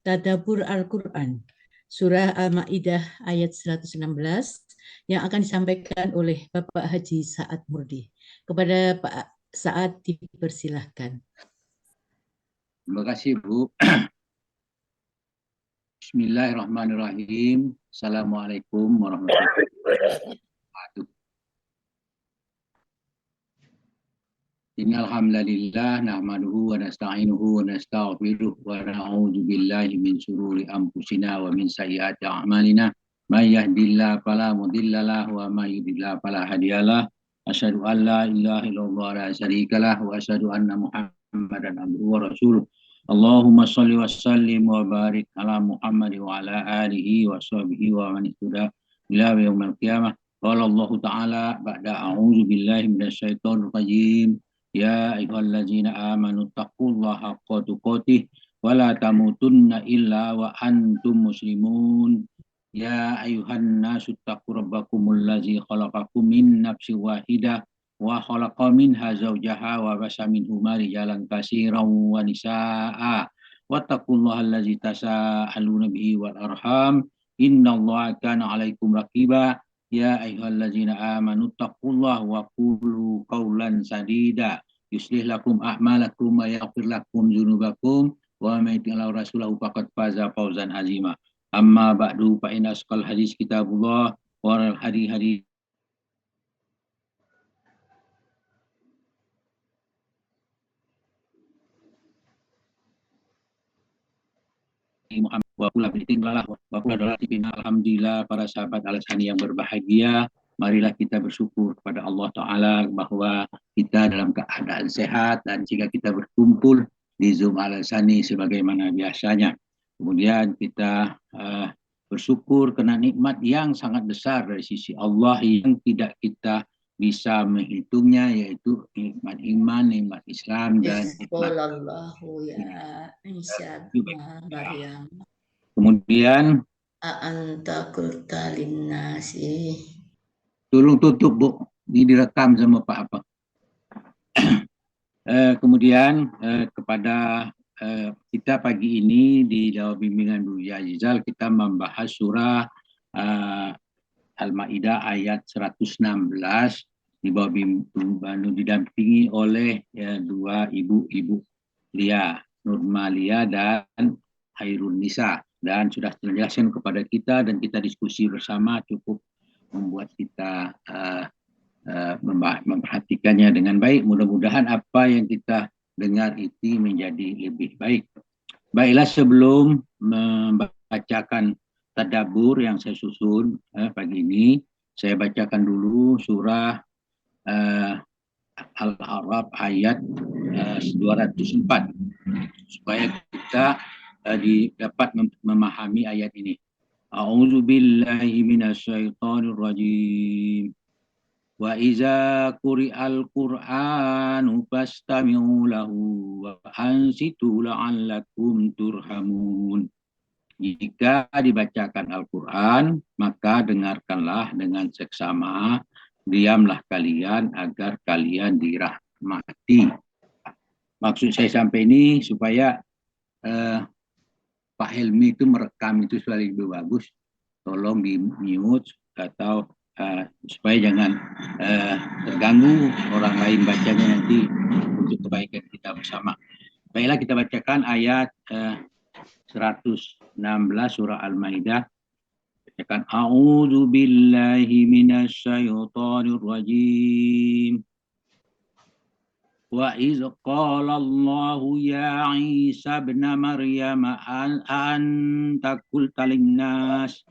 Tadabbur Al-Quran, Surah Al-Ma'idah ayat 116 yang akan disampaikan oleh Bapak Haji Sa'ad Murdi. Kepada Pak Sa'ad dipersilahkan. Terima kasih Bu. Bismillahirrahmanirrahim. Assalamualaikum warahmatullahi wabarakatuh. Innal hamdalillah nahmaduhu wa nasta'inuhu wa nastaghfiruh wa na'udzu billahi min shururi anfusina wa min sayyiati a'malina. May yahdihillahu fala mudilla lahu wa may yudlil fala hadiyalah. Asyhadu an la ilaha illallah wa la syarikalah wa asyhadu anna Muhammadan abduhu wa rasuluh. Allahumma shalli wa sallim wa barik ala Muhammad wa ala alihi wa sahbihi wa man ittaba ila yaumil qiyamah. Qala Allah Ta'ala ba'da a'udzu billahi minasyaitonir rajim. Ya ayyuhallazina amanu taqullaha haqqa tuqatih wa la tamutunna illa wa antum muslimun. Ya ayyuhan nasu taqu rabbakumul ladzi khalaqakum min nafsin wahidah wa khalaqa minha zawjaha wa basa minhuma rijalan katsiran wa nisaa'a wattaqullaha allazi tasaaluna bihi wal arham innallaha kana 'alaikum raqiba. Ya ayyuhallazina amanu taqullaha wa qulu qawlan sadida yuslih lakum a'malakum wa yaghfir lakum dzunubakum wa may yuti'illah rasulahu faqad faza fawzan azima. Amma ba'du fa inna asqal hadis kitabullah wa al hadi Muhammad wa kula bitin lalah wa kula dalatin. Alhamdulillah para sahabat Al-Sani yang berbahagia, marilah kita bersyukur kepada Allah Ta'ala bahwa kita dalam keadaan sehat dan jika kita berkumpul di Zoom Al-Sani sebagaimana biasanya. Kemudian kita bersyukur karena nikmat yang sangat besar dari sisi Allah yang tidak kita bisa menghitungnya, yaitu nikmat iman, nikmat Islam dan nikmat kemudian anta qulta linnasi. Tolong tutup Bu, ini direkam sama Pak apa. Kemudian kepada kita pagi ini di dalam bimbingan Bu Yazizal kita membahas surah Al-Ma'idah ayat 116 di bawah didampingi oleh dua ibu-ibu Lia, Nurmalia dan Hairun Nisa, dan sudah dijelaskan kepada kita dan kita diskusi bersama cukup membuat kita memperhatikannya dengan baik. Mudah-mudahan apa yang kita dengar itu menjadi lebih baik. Baiklah, sebelum membacakan tadabbur yang saya susun pagi ini, saya bacakan dulu surah Al-A'raf ayat 204 supaya kita dapat memahami ayat ini. A'udzu billahi minasyaitonir rajim. Wa iza quri'al Qur'anu fastami'u lahu wa ansitu la'allakum turhamun. Jika dibacakan Al-Quran, maka dengarkanlah dengan seksama, diamlah kalian agar kalian dirahmati. Maksud saya sampai ini supaya Pak Helmi itu merekam itu supaya lebih bagus. Tolong di mute atau supaya jangan terganggu orang lain bacanya nanti untuk kebaikan kita bersama. Baiklah, kita bacakan ayat 116 surah Al-Maidah. Bacakan a'udzu billahi minasyaitonir rajim. Wa iz qala Allahu ya Isa ibn Maryam anta qulta linnas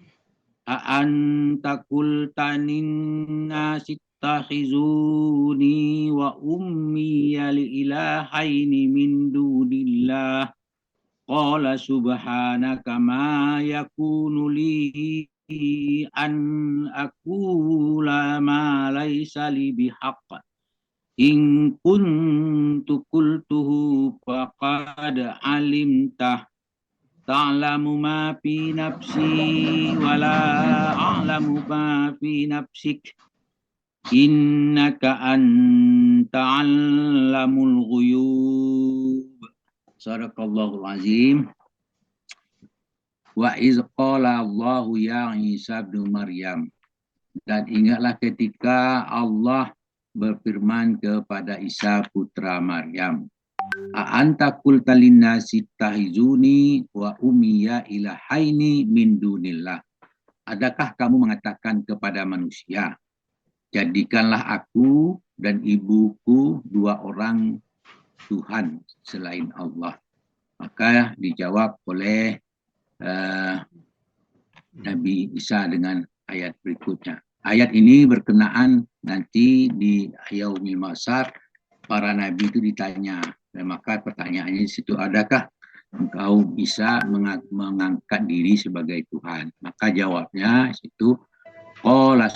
ittakhizuni wa ummi ilahaini min dunillah. Qala subhanaka ma yakunu li an aqula ma laysa li bihaqq. In kuntu qultuhu faqad alimtah. Ta'lamu ma fi nafsi wa la a'lamu ma fi nafsik. Innaka anta 'allamul ghuyub. Sadaqallahul azim. Wa iz qala Allahu ya Isa ibn Maryam. Dan ingatlah ketika Allah berfirman kepada Isa putra Maryam. A'anta qulta linnasi tahizuni wa ummiya ilahaini min dunillah. Adakah kamu mengatakan kepada manusia, jadikanlah aku dan ibuku dua orang Tuhan selain Allah. Maka dijawab oleh Nabi Isa dengan ayat berikutnya. Ayat ini berkenaan nanti di Yaumil Mahsyar, para nabi itu ditanya. Dan maka pertanyaannya di situ, adakah engkau bisa mengangkat diri sebagai Tuhan? Maka jawabnya situ, qala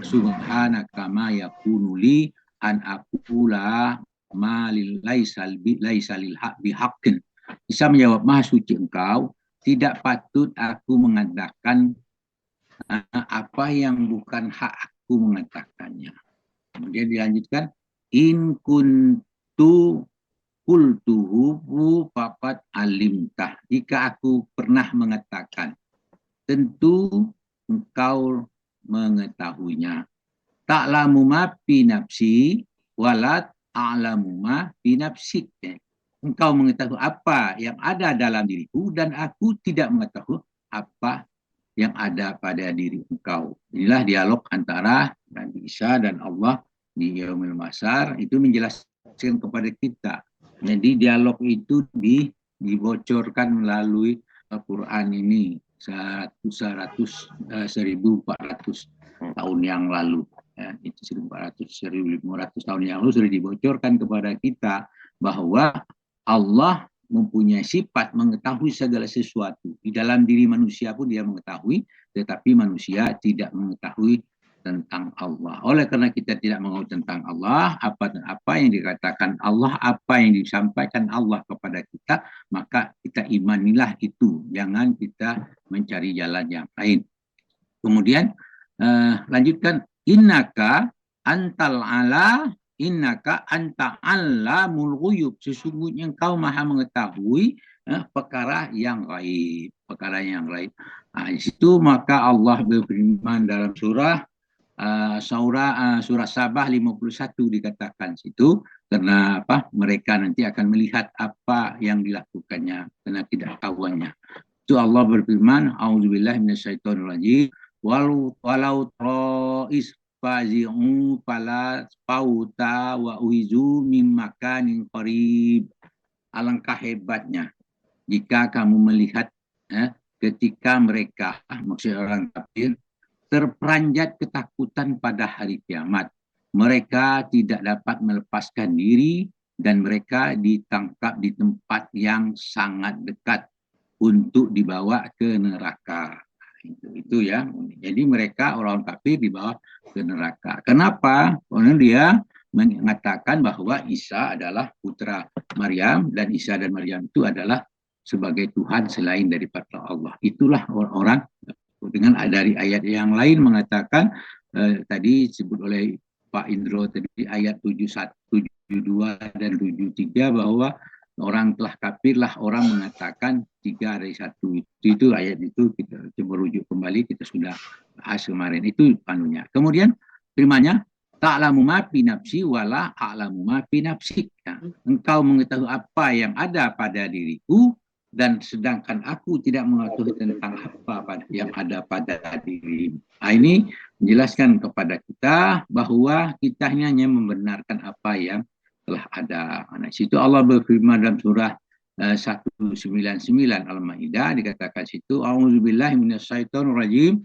subhanaka ma yakunu li an aqula ma laisa lil haq bihaqqin. Bisa menjawab, maha suci engkau, tidak patut aku mengatakan apa yang bukan hak aku mengatakannya. Kemudian dilanjutkan, in kuntu qultuhu faqad alimtah. Jika aku pernah mengatakan, tentu engkau mengetahuinya. Ta'lamu ma fi nafsi walat a'lamu ma fi nafsik. Engkau mengetahui apa yang ada dalam diriku dan aku tidak mengetahui apa yang ada pada diri engkau. Inilah dialog antara Nabi Isa dan Allah di Yaumil Mahsyar, itu menjelaskan kepada kita. Jadi dialog itu dibocorkan melalui Al-Quran ini 1400 tahun yang lalu. Ya, itu 1500 tahun yang lalu sudah dibocorkan kepada kita bahwa Allah mempunyai sifat mengetahui segala sesuatu. Di dalam diri manusia pun dia mengetahui, tetapi manusia tidak mengetahui tentang Allah. Oleh karena kita tidak mengetahui tentang Allah, apa yang dikatakan Allah, apa yang disampaikan Allah kepada kita, maka kita imanilah itu. Jangan kita mencari jalan yang lain. Kemudian lanjutkan, innaka antal ala innaka anta allamul ghuyub. Sesungguhnya engkau maha mengetahui perkara yang gaib. Nah, di situ maka Allah berfirman dalam surah Sabah 51 dikatakan situ, karena apa? Mereka nanti akan melihat apa yang dilakukannya karena tidak tahuannya. Itu Allah berfirman, a'udzubillahi minasyaitonirrajim, walau ta'is fazi'u fala pauta wa uizu mim makanin qarib. Alangkah hebatnya jika kamu melihat ketika mereka, maksud orang kafir, terperanjat ketakutan pada hari kiamat. Mereka tidak dapat melepaskan diri dan mereka ditangkap di tempat yang sangat dekat untuk dibawa ke neraka. Itu ya. Jadi mereka orang kafir dibawa ke neraka. Kenapa? Karena dia mengatakan bahwa Isa adalah putra Maryam dan Isa dan Maryam itu adalah sebagai Tuhan selain daripada Allah. Itulah orang-orang dengan dari ayat yang lain mengatakan tadi disebut oleh Pak Indro tadi ayat 71, 72 dan 73 bahwa orang telah kafirlah orang mengatakan 3 dari 1. Itu ayat itu kita coba rujuk kembali, kita sudah bahas kemarin. Itu panunya. Kemudian firman-Nya, ta'lamu ma fi nafsi wala a'lamu ma fi nafsik. Engkau mengetahui apa yang ada pada diriku dan sedangkan aku tidak mengetahui tentang apa yang ada pada dirimu. Nah, ini menjelaskan kepada kita bahwa kita hanya membenarkan apa yang telah ada. Nah, situ Allah berfirman dalam surah 199 Al-Maidah dikatakan situ, a'udzubillahi minasyaitonirrajim.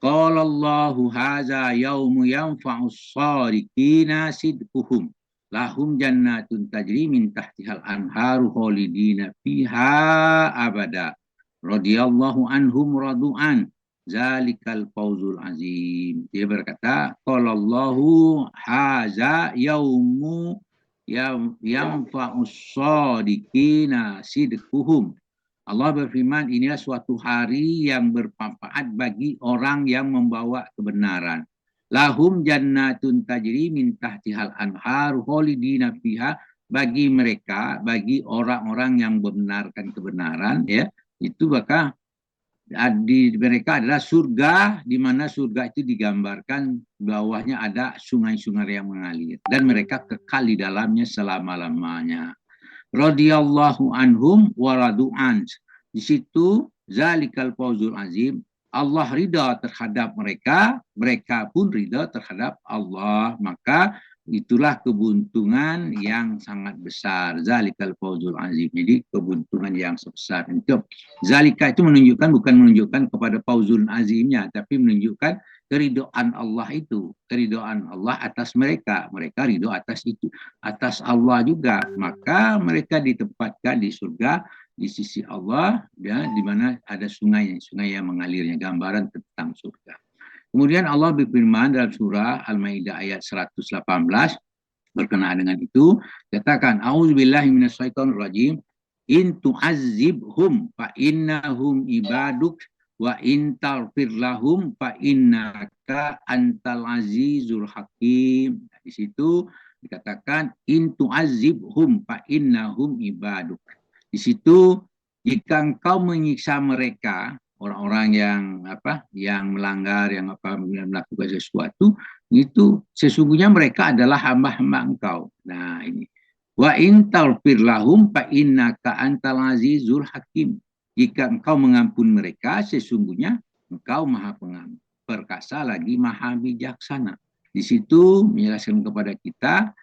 Qala Allahu hadza yaumu yanfa'us shadiqina sidquhum lahum jannatun tajri min tahtihal anharu khalidina fiha abada radhiyallahu anhum radu'an zalikal fawzul azim. Dia berkata, qala Allahu hadza yaumu yanfa'us shadiqina sidquhum. Allah berfirman, inilah suatu hari yang bermanfaat bagi orang yang membawa kebenaran. Lahum jannatun tajri min tahtihal anhar khalidina fiha, bagi mereka, bagi orang-orang yang membenarkan kebenaran, ya, Itu maka di mereka adalah surga, di mana surga itu digambarkan bawahnya ada sungai-sungai yang mengalir dan mereka kekal di dalamnya selama-lamanya. Radhiyallahu anhum wa radu'an. Di situ zalikal fawzul azim. Allah ridha terhadap mereka, mereka pun ridha terhadap Allah. Maka itulah keberuntungan yang sangat besar. Zalikal fawzul azim. Jadi keberuntungan yang sebesar. Itu zalika itu bukan menunjukkan kepada fawzul azimnya, tapi menunjukkan keridhaan Allah itu, keridhaan Allah atas mereka, mereka ridho atas itu, atas Allah juga, maka mereka ditempatkan di surga di sisi Allah, ya, di mana ada sungai yang mengalirnya, gambaran tentang surga. Kemudian Allah berfirman dalam surah Al-Maidah ayat 118 berkenaan dengan itu, katakan auzubillahi minasyaitonir rajim, in tu'azzibhum fa innahum ibaduk wa in taghfir lahum fa innaka antal azizul hakim. Di situ dikatakan in tu'azzibhum fa innahum ibaduk. Di situ jika engkau menyiksa mereka, orang-orang yang melanggar, yang melakukan sesuatu, itu sesungguhnya mereka adalah hamba-hamba engkau. Nah, ini wa in taghfir lahum fa innaka antal azizul hakim. Jika engkau mengampuni mereka, sesungguhnya engkau maha pengampun, perkasa lagi maha bijaksana. Di situ menjelaskan kepada kita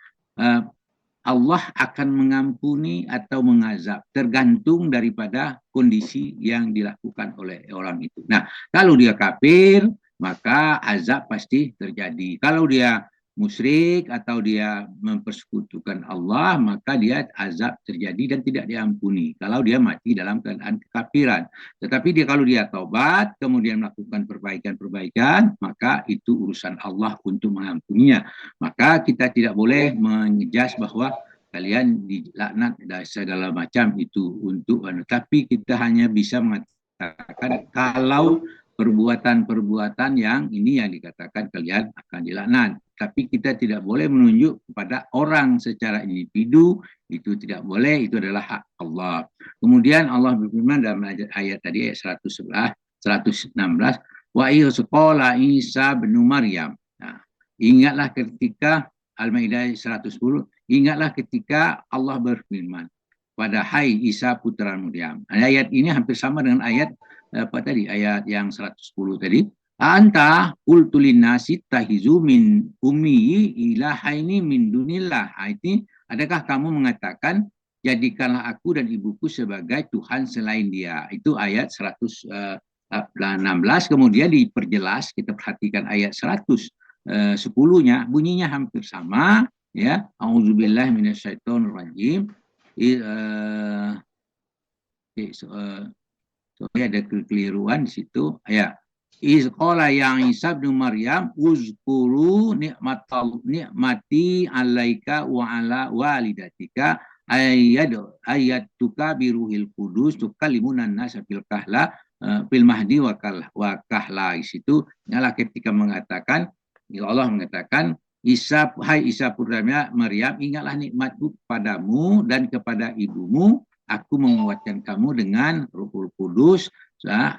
Allah akan mengampuni atau mengazab, tergantung daripada kondisi yang dilakukan oleh orang itu. Nah, kalau dia kafir, maka azab pasti terjadi. Kalau dia musyrik atau dia mempersekutukan Allah, maka dia azab terjadi dan tidak diampuni kalau dia mati dalam keadaan kekafiran. Tetapi kalau dia taubat, kemudian melakukan perbaikan-perbaikan, maka itu urusan Allah untuk mengampuninya. Maka kita tidak boleh mengejas bahwa kalian dilaknat dan segala macam itu untuk, tapi kita hanya bisa mengatakan kalau perbuatan-perbuatan yang ini yang dikatakan kalian akan dilaknat. Tapi kita tidak boleh menunjuk kepada orang secara individu, itu tidak boleh, itu adalah hak Allah. Kemudian Allah berfirman dalam ayat tadi ayat 116, wa sekolah Isa bin Maryam. Nah, ingatlah ketika Al-Maidah 110, ingatlah ketika Allah berfirman, padahal Isa putra Maryam. Ayat ini hampir sama dengan ayat ayat yang 110 tadi. Anta qultulin nasi tahizu min ummi ilahaini min dunillah. Ini adakah kamu mengatakan jadikanlah aku dan ibuku sebagai Tuhan selain dia. Itu ayat 116. Kemudian diperjelas, kita perhatikan ayat 110-nya, bunyinya hampir sama, ya. Auzubillahi minasyaitonirrajim. Ada kekeliruan di situ. Ya. Qala ya Isa bin Maryam uzkuru nikmati alaika wa ala walidatika ayatuka biruhil kudus tukalimunan nasa fil kahla fil mahdi wa kahla. Di situ nyala ketika mengatakan, Allah mengatakan, hai Isa putra Maryam, ingatlah nikmatku kepadamu dan kepada ibumu. Aku menguatkan kamu dengan Ruhul Kudus,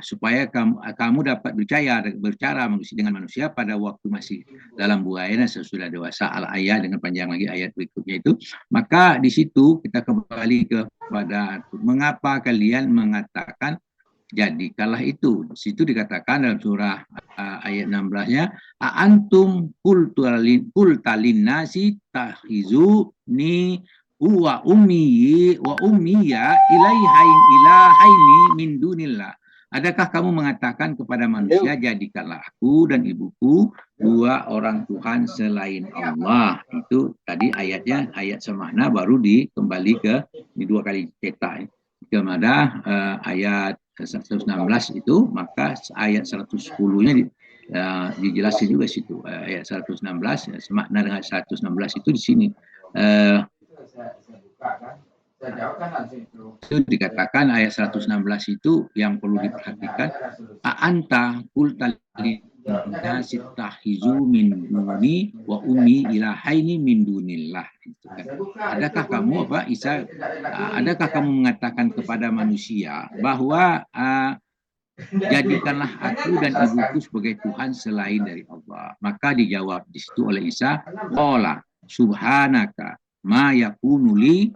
supaya kamu dapat berbicara dengan manusia pada waktu masih dalam buaya dan sesudah dewasa. Al-ayat dengan panjang lagi ayat berikutnya itu. Maka di situ kita kembali kepada mengapa kalian mengatakan jadikanlah itu. Di situ dikatakan dalam surah ayat 16-nya, antum qultalin nasi tahizu ni wa ummiya ilahaini min dunillah. Adakah kamu mengatakan kepada manusia, jadikanlah aku dan ibuku dua orang Tuhan selain Allah. Itu tadi ayatnya, ayat semakna, baru dikembali ke dua kali cetak kepada ayat 116 itu, maka ayat 110-nya dijelaskan juga situ. Ayat 116 semakna dengan 116 itu di sini. Itu dikatakan ayat 116 itu yang perlu diperhatikan. Anta qultalin Sittakhizu min duni wa ummi ilahaini min dunillah. Gitu kan. Adakah kamu adakah kamu mengatakan kepada manusia bahwa jadikanlah aku dan ibuku sebagai Tuhan selain dari Allah? Maka dijawab di situ oleh Isa, qala subhanaka ma yakunu li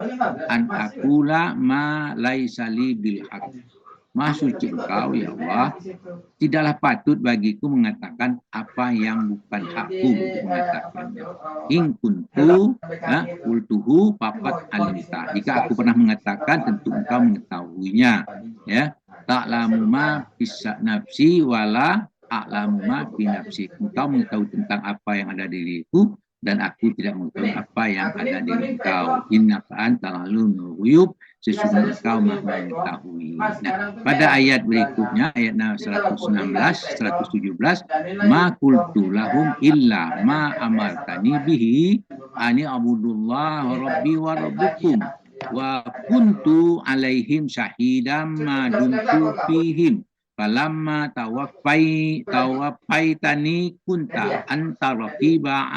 an aqula ma laisa li bil haqq. Maha suci Engkau ya Allah, tidaklah patut bagiku mengatakan apa yang bukan hakku untuk mengatakannya. In kuntu qultuhu faqad alimta. Jika aku pernah mengatakan, tentu Engkau mengetahuinya. Ya, ta'lamu ma fis nafsi wala a'lamu ma fi nafsi. Engkau mengetahui tentang apa yang ada di diriku dan aku tidak mengetahui apa yang ada di diri Engkau. Innaka antal alimul ghuyub. Sesungguhnya Engkau Maha mengetahui. Nah, pada ayat berikutnya, ayat 116, 117, ma qultu lahum illa ma amartani bihi ani abudullah rabbi wa rabbukum wa kuntu alaihim syahidam ma dumtu fihim falamma tawaffaitani kunta anta raqiba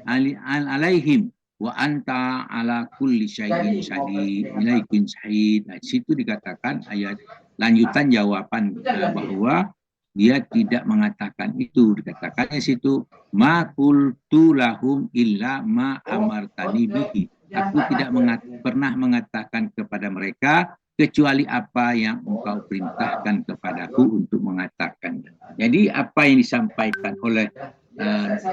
alaihim wa anta ala kulli syai'in syahid ilaikin syahid. Nah, di situ dikatakan ayat lanjutan jawaban bahwa dia tidak mengatakan itu. Dikatakan di situ ma qultu lahum illa ma amartani bihi. Aku tidak pernah mengatakan kepada mereka kecuali apa yang engkau perintahkan kepadaku untuk mengatakan. Jadi apa yang disampaikan oleh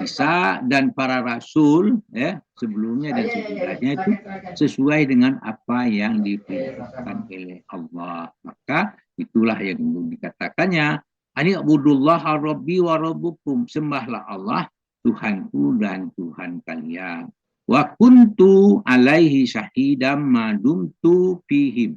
Isa dan para rasul ya sebelumnya dan sesudahnya itu sesuai dengan apa yang diperintahkan oleh Allah. Maka itulah yang dikatakannya ani abudullah rabbi wa rabbukum, sembahlah Allah Tuhanku dan Tuhan kalian. Wa kuntu alaihi syahidam ma dumtu fihim,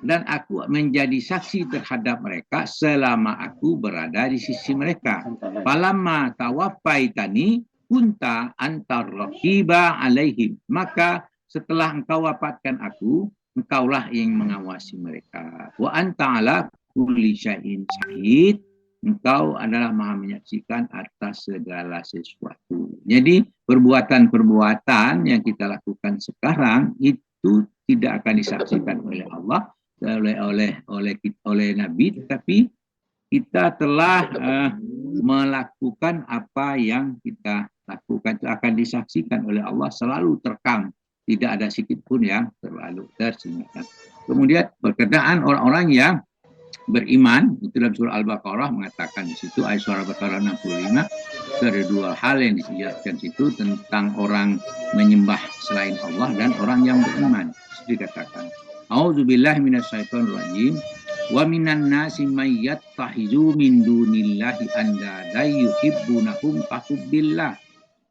dan aku menjadi saksi terhadap mereka selama aku berada di sisi mereka. Falamma tawaffaitani kunta antar raqiba alaihim. Maka setelah engkau wafatkan aku, engkaulah yang mengawasi mereka. Wa anta ala kulli syai'in syahid. Engkau adalah maha menyaksikan atas segala sesuatu. Jadi perbuatan-perbuatan yang kita lakukan sekarang itu tidak akan disaksikan oleh Allah, oleh Nabi, tapi kita telah melakukan apa yang kita lakukan itu akan disaksikan oleh Allah, selalu terekam, tidak ada sedikit pun yang terlalu tersembunyikan. Kemudian berkenaan orang-orang yang beriman, itu dalam surah Al-Baqarah mengatakan di situ, ayat surah Al-Baqarah 65, ada dua hal yang dijelaskan situ tentang orang menyembah selain Allah dan orang yang beriman. Dikatakan, a'udzubillahi minasyaitonir rajim, wa minan nasi may yattakhidhu min dunillahi andada yuhibbunahum ka hubbillah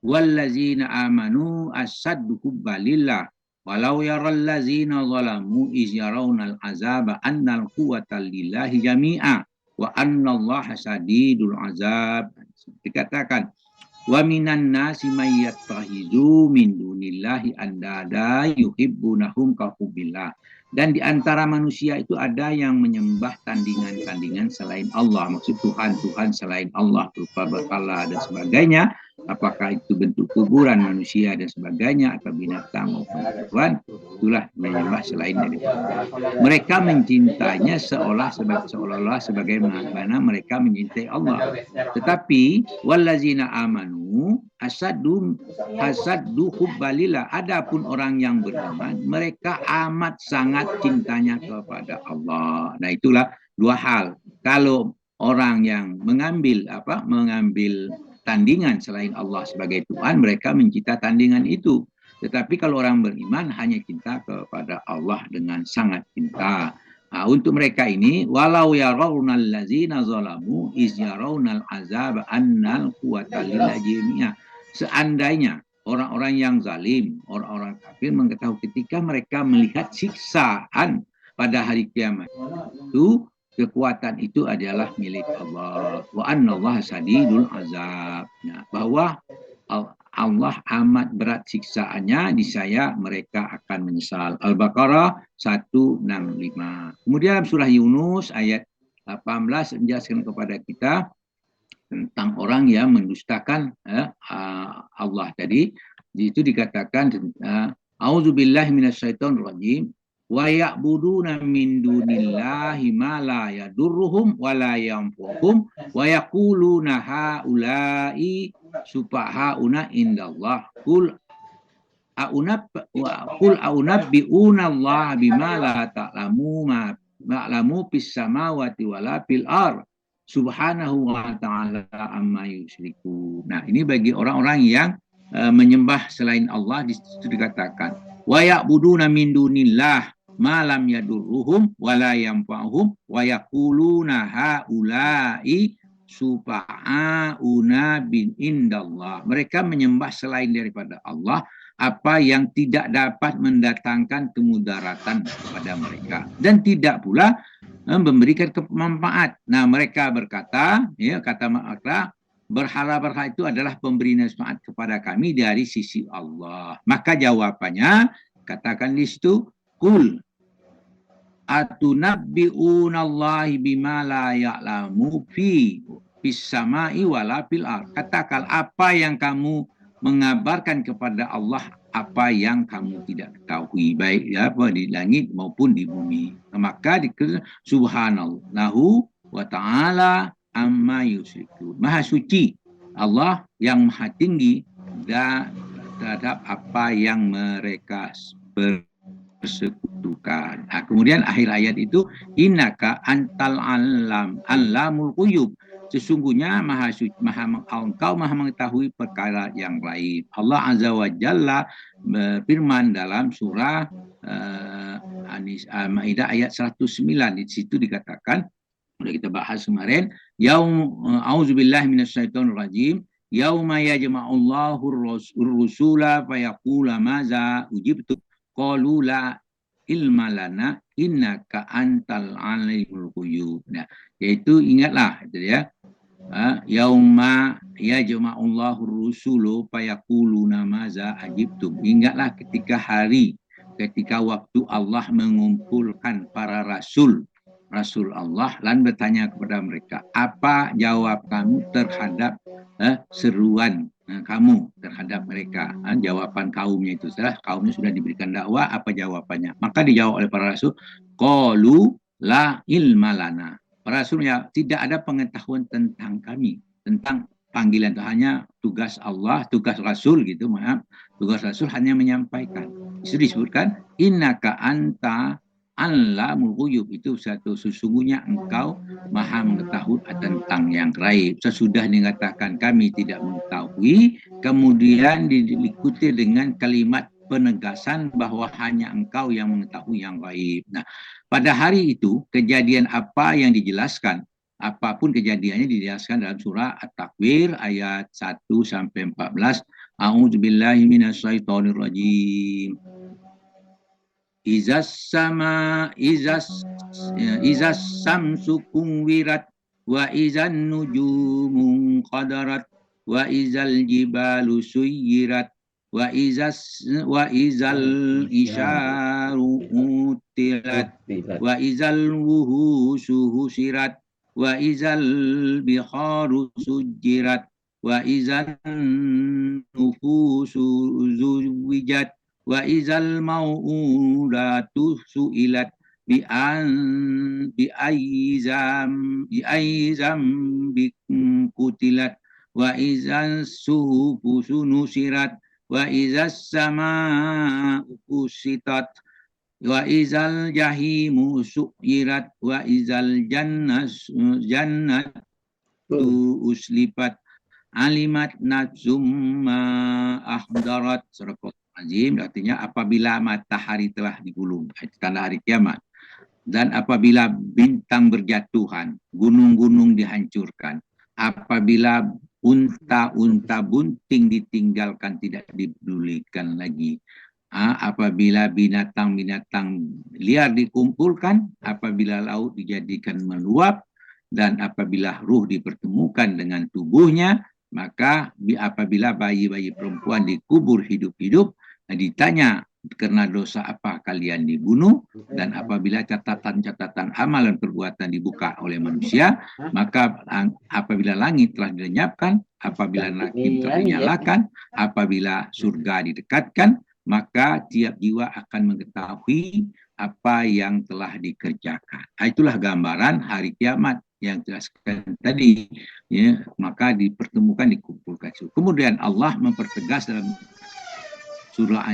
wallazina amanu asaddu hubbalillah walau yaral ladzina zalamu iz yarawnal azaba annal quwwata lillahi jami'a wa annallaha sadidul azab. Dikatakan wa minan nasi may yattakhidhu min dunillahi andada yuhibbunahum ka hubbillah, dan di antara manusia itu ada yang menyembah tandingan-tandingan selain Allah, maksud Tuhan-Tuhan selain Allah berupa berhala dan sebagainya, apakah itu bentuk kuburan manusia dan sebagainya atau binatang maupun Tuhan, itulah menyembah selain dari Allah. Mereka mencintainya seolah-olah sebagaimana mereka mencintai Allah. Tetapi wallazina amanu asaddu hubbalillah, adapun orang yang beriman mereka amat sangat cintanya kepada Allah. Nah, itulah dua hal. Kalau orang yang mengambil tandingan selain Allah sebagai Tuhan, mereka mencinta tandingan itu. Tetapi kalau orang beriman hanya cinta kepada Allah dengan sangat cinta. Nah, untuk mereka ini, walau yarawnal ladzina zalamu iz yarawnal azab annal quwwata lillahi jami'a. Seandainya orang-orang yang zalim, orang-orang kafir mengetahui ketika mereka melihat siksaan pada hari kiamat itu, kekuatan itu adalah milik Allah. Wa annallaha sadidul azab. Nah, bahwa Allah amat berat siksaannya, niscaya mereka akan menyesal. Al-Baqarah 165. Kemudian surah Yunus ayat 18 menjelaskan kepada kita tentang orang yang mendustakan Allah tadi. Itu dikatakan auzubillahi minasyaitonir rajim wa ya'buduna min dunillahi ma la yadurruhum wa la yanfa'uhum wa yaquluna haula'i sufahauna indallah qul aunabbi'una Allah bima la ta'lamu ma'lamu fis samawati wala fil ard subhanahu wa ta'ala amma yusyriku. Nah, ini bagi orang-orang yang menyembah selain Allah. Di situ dikatakan wa ya'buduna min dunillah ma lam yadurruhum wa la yanfa'uhum wa yaquluna haula'i supa'auna bin indallah. Mereka menyembah selain daripada Allah apa yang tidak dapat mendatangkan kemudaratan kepada mereka dan tidak pula memberikan manfaat. Nah, mereka berkata, ya, kata mereka, berhala-berhala itu adalah pemberi manfaat kepada kami dari sisi Allah. Maka jawabannya, katakan di situ, kul atunabbi'unallahi bima la ya'lamu fis samai wala fil ard. Katakan apa yang kamu mengabarkan kepada Allah apa yang kamu tidak ketahui, baik ya apa di langit maupun di bumi. Maka dikatakan subhanallahu wa ta'ala amma yusyriku. Maha suci Allah yang maha tinggi terhadap apa yang mereka bersekutukan. Nah, kemudian akhir ayat itu innaka antal alamul ghuyub. Sesungguhnya engkau maha mengetahui perkara yang lain. Allah Azza wa Jalla berfirman dalam surah Maidah ayat 109. Di situ dikatakan, sudah kita bahas kemarin, auzubillahi minasyaitonir rajim, yauma yajma'ullahu ar-rusula fayaqula maza ujibtu qalu la ilma lana innaka antal alimul ghuyub. Nah, yaitu ingatlah itu ya. Yauma yajma'ullahu rusulu fayaquluna maza ajibtum. Ingatlah ketika waktu Allah mengumpulkan para rasul Allah dan bertanya kepada mereka, apa jawab kamu terhadap seruan kamu terhadap mereka. Jawaban kaumnya itu setelah kaumnya sudah diberikan dakwah, apa jawabannya? Maka dijawab oleh para rasul, qalu la ilma lana. Para rasulnya tidak ada pengetahuan tentang kami, tentang panggilan itu, hanya tugas Allah, tugas rasul gitu, maaf. Tugas rasul hanya menyampaikan. Itu disebutkan innaka anta alamul ghuyub, itu satu sesungguhnya engkau maha mengetahui tentang yang gaib. Sesudah dikatakan kami tidak mengetahui, kemudian diikuti dengan kalimat penegasan bahwa hanya engkau yang mengetahui yang gaib. Nah, pada hari itu kejadian apa yang dijelaskan, apapun kejadiannya dijelaskan dalam surah At-Takwir ayat 1 sampai 14. A'udzubillahi minasyaitonir rajim. Izas samsu kuwirat wa izan nujumun qadarat wa izal jibalu suyirat wa izal isyaru utilat wa izal wuhusu husirat wa izal biharu sujirat wa izal nufusu zuwijat wa izal mau'udatu su'ilat bi aizam kutilat wa izal suhufu nusirat wa izas sama'u kusitat wa izal jahimu su'irat wa izal jannatu uslipat alimat nafsum ahdarat. Azim, artinya apabila matahari telah digulung, tanda hari kiamat, dan apabila bintang berjatuhan, gunung-gunung dihancurkan, apabila unta-unta bunting ditinggalkan, tidak dipedulikan lagi, apabila binatang-binatang liar dikumpulkan, apabila laut dijadikan meluap, dan apabila ruh dipertemukan dengan tubuhnya, maka apabila bayi-bayi perempuan dikubur hidup-hidup, ditanya karena dosa apa kalian dibunuh, dan apabila catatan-catatan amalan perbuatan dibuka oleh manusia, maka apabila langit telah dilenyapkan, apabila neraka telah dinyalakan, apabila surga didekatkan, maka tiap jiwa akan mengetahui apa yang telah dikerjakan. Itulah gambaran hari kiamat yang jelaskan tadi, ya, maka dipertemukan, dikumpulkan. Kemudian Allah mempertegas dalam surah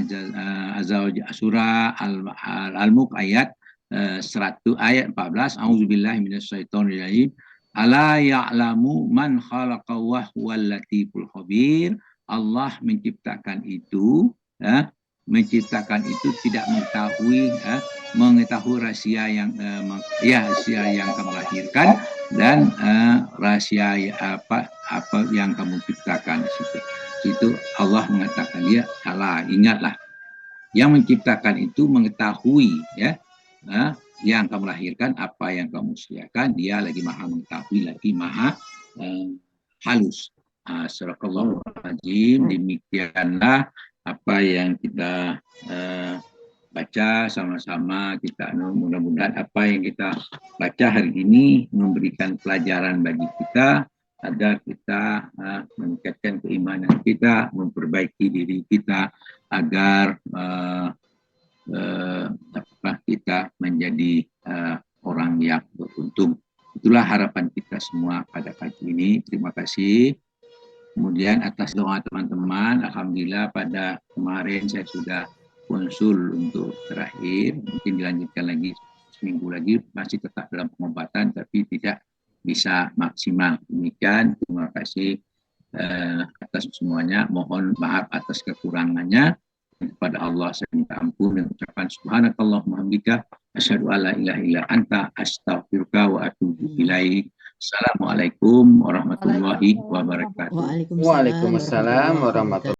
Al-Mulk ayat 14, A'udzubillahi minasyaitonirrajim. Ala ya'lamu man khalaqa wa huwal latiful khabir. Allah menciptakan itu, ya, menciptakan itu tidak mengetahui rahasia yang rahasia yang kamu lahirkan, dan rahasia apa yang kamu ciptakan di situ. Itu Allah mengatakan, dia Allah, ingatlah, yang menciptakan itu mengetahui, ya, yang kamu lahirkan, apa yang kamu sediakan, dia lagi maha mengetahui, lagi maha halus. Surahul Azim. Demikianlah apa yang kita baca sama-sama. Kita mudah-mudahan apa yang kita baca hari ini memberikan pelajaran bagi kita, agar kita meningkatkan keimanan kita, memperbaiki diri kita, agar kita menjadi orang yang beruntung. Itulah harapan kita semua pada pagi ini. Terima kasih. Kemudian atas doa teman-teman, alhamdulillah pada kemarin saya sudah konsul untuk terakhir. Mungkin dilanjutkan lagi seminggu lagi, masih tetap dalam pengobatan tapi tidak bisa maksimal. Demikian, terima kasih atas semuanya. Mohon maaf atas kekurangannya. Kepada Allah saya minta ampun dan ucapan subhanakallahumma hamdika asyhadu alla ilaha illa anta astaghfiruka wa atubu ilaik. Assalamualaikum warahmatullahi wabarakatuh. Waalaikumsalam warahmatullahi wabarakatuh.